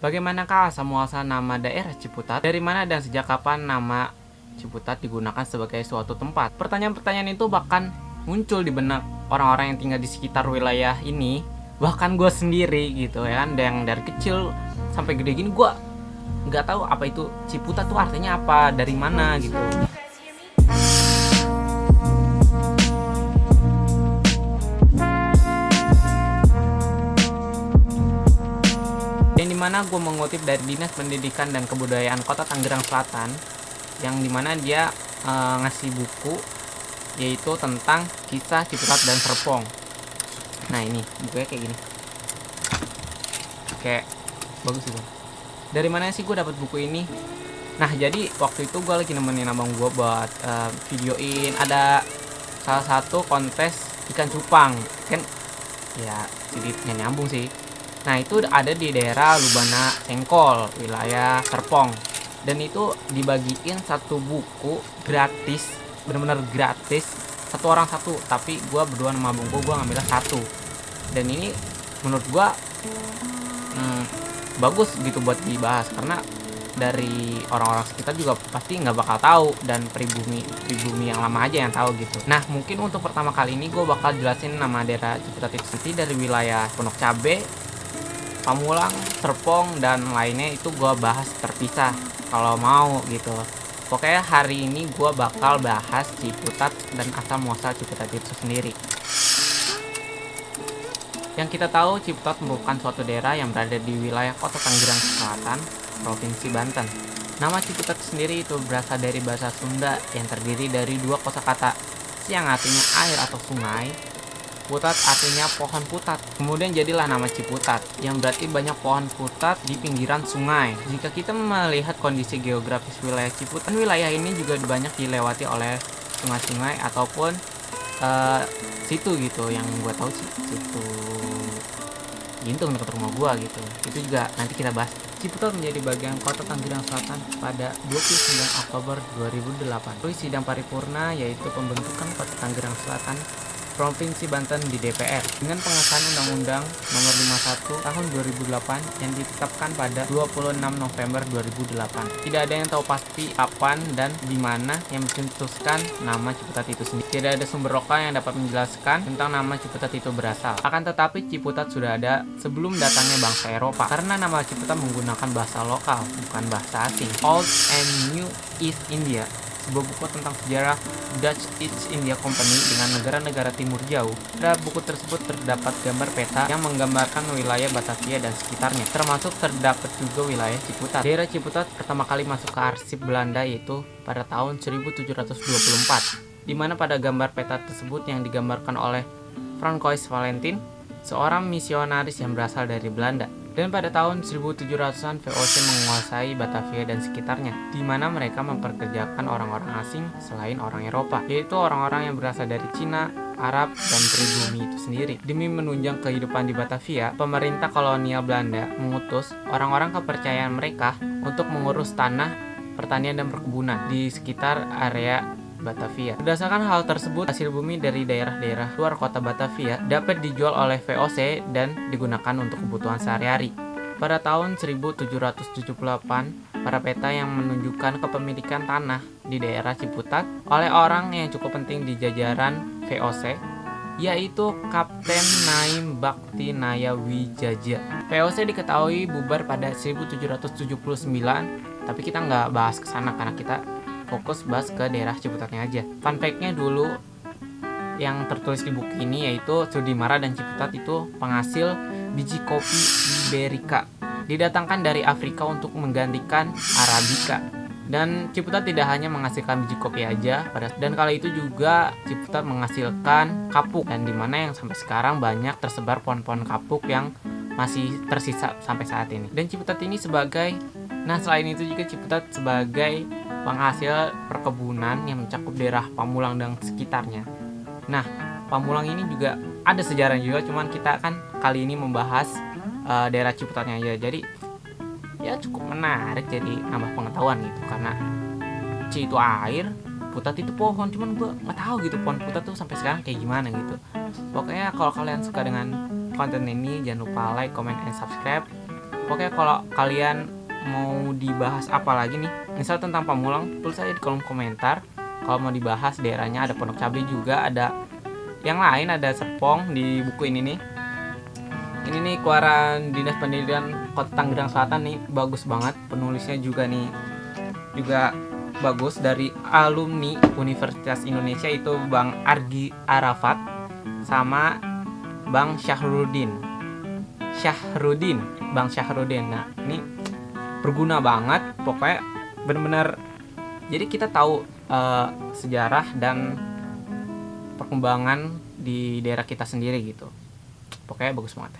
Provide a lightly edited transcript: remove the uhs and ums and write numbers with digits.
Bagaimanakah asal-muasal nama daerah Ciputat? Dari mana dan sejak kapan nama Ciputat digunakan sebagai suatu tempat? Pertanyaan-pertanyaan itu bahkan muncul di benak orang-orang yang tinggal di sekitar wilayah ini. Bahkan gue sendiri gitu ya kan, yang dari kecil sampai gede gini gue nggak tahu apa itu Ciputat tuh artinya apa, dari mana gitu. Yang dimana gue mengutip dari Dinas Pendidikan dan Kebudayaan Kota Tangerang Selatan, yang dimana dia ngasih buku yaitu tentang kisah Ciputat dan Serpong. Nah ini bukunya kayak gini, kayak bagus sih bang. Dari mana sih gue dapat buku ini? Nah jadi waktu itu gue lagi nemenin abang gue buat videoin ada salah satu kontes ikan cupang kan, ya sedikitnya nyambung sih. Nah itu ada di daerah Lubana Sengkol, wilayah Serpong. Dan itu dibagiin satu buku gratis, bener-bener gratis, satu orang satu. Tapi gue berdua sama abang gue ngambilnya satu. Dan ini menurut gue bagus gitu buat dibahas, karena dari orang-orang sekitar juga pasti nggak bakal tahu, dan pribumi yang lama aja yang tahu gitu. Nah mungkin untuk pertama kali ini gue bakal jelasin nama daerah Ciputat itu sendiri dari wilayah Pondok Cabe, Pamulang, Serpong, dan lainnya itu gue bahas terpisah kalau mau gitu. Pokoknya hari ini gue bakal bahas Ciputat dan asal muasal Ciputat itu sendiri. Yang kita tahu Ciputat merupakan suatu daerah yang berada di wilayah Kota Tangerang Selatan, Provinsi Banten. Nama Ciputat sendiri itu berasal dari bahasa Sunda yang terdiri dari dua kosakata, yang artinya air atau sungai, putat artinya pohon putat. Kemudian jadilah nama Ciputat, yang berarti banyak pohon putat di pinggiran sungai. Jika kita melihat kondisi geografis wilayah Ciputat, wilayah ini juga banyak dilewati oleh sungai-sungai ataupun situ gitu. Yang gue tahu sih situ Gintung dekat rumah gue gitu. Itu juga nanti kita bahas. Ciputat menjadi bagian Kota Tangerang Selatan pada 29 Oktober 2008 melalui sidang paripurna, yaitu pembentukan Kota Tangerang Selatan Provinsi Banten di DPR dengan pengesahan Undang-Undang Nomor 51 Tahun 2008 yang ditetapkan pada 26 November 2008. Tidak ada yang tahu pasti kapan dan di mana yang mencetuskan nama Ciputat itu sendiri. Tidak ada sumber lokal yang dapat menjelaskan tentang nama Ciputat itu berasal. Akan tetapi Ciputat sudah ada sebelum datangnya bangsa Eropa, karena nama Ciputat menggunakan bahasa lokal, bukan bahasa asing. Old and New East India, sebuah buku tentang sejarah Dutch East India Company dengan negara-negara timur jauh. Pada buku tersebut terdapat gambar peta yang menggambarkan wilayah Batavia dan sekitarnya, termasuk terdapat juga wilayah Ciputat. Daerah Ciputat pertama kali masuk ke arsip Belanda yaitu pada tahun 1724, di mana pada gambar peta tersebut yang digambarkan oleh Francois Valentin, seorang misionaris yang berasal dari Belanda. Dan pada tahun 1700-an VOC menguasai Batavia dan sekitarnya, di mana mereka memperkerjakan orang-orang asing selain orang Eropa, yaitu orang-orang yang berasal dari Cina, Arab, dan pribumi itu sendiri. Demi menunjang kehidupan di Batavia, pemerintah kolonial Belanda mengutus orang-orang kepercayaan mereka untuk mengurus tanah, pertanian, dan perkebunan di sekitar area Batavia. Berdasarkan hal tersebut, hasil bumi dari daerah-daerah luar kota Batavia dapat dijual oleh VOC dan digunakan untuk kebutuhan sehari-hari. Pada tahun 1778, para peta yang menunjukkan kepemilikan tanah di daerah Ciputat oleh orang yang cukup penting di jajaran VOC, yaitu Kapten Naim Bakti Naya Wijaja. VOC diketahui bubar pada 1779, tapi kita nggak bahas kesana karena kita fokus bahas ke daerah Ciputatnya aja. Fun fact-nya dulu yang tertulis di buku ini yaitu Sudimara dan Ciputat itu penghasil biji kopi Iberica, didatangkan dari Afrika untuk menggantikan Arabica. Dan Ciputat tidak hanya menghasilkan biji kopi aja, dan kala itu juga Ciputat menghasilkan kapuk, dan dimana yang sampai sekarang banyak tersebar pohon-pohon kapuk yang masih tersisa sampai saat ini. Dan Ciputat ini selain itu juga Ciputat sebagai penghasil perkebunan yang mencakup daerah Pamulang dan sekitarnya. Nah, Pamulang ini juga ada sejarah juga, cuman kita kan kali ini membahas daerah Ciputatnya aja. Jadi ya cukup menarik, jadi nambah pengetahuan gitu, karena Ci itu air, Putat itu pohon, cuman gue nggak tahu gitu pohon Putat tuh sampai sekarang kayak gimana gitu. Pokoknya kalau kalian suka dengan konten ini, jangan lupa like, comment, and subscribe. Pokoknya kalau kalian mau dibahas apa lagi nih, misal tentang Pamulang, tulis aja di kolom komentar. Kalau mau dibahas daerahnya, ada Pondok Cabe juga, ada yang lain, ada Serpong di buku ini nih. Ini nih keluaran Dinas Pendidikan Kota Tangerang Selatan nih, bagus banget. Penulisnya juga nih juga bagus, dari alumni Universitas Indonesia, itu Bang Argi Arafat sama Bang Bang Syahrudin. Nah, ini berguna banget, pokoknya bener-bener. Jadi kita tahu sejarah dan perkembangan di daerah kita sendiri gitu. Pokoknya bagus banget.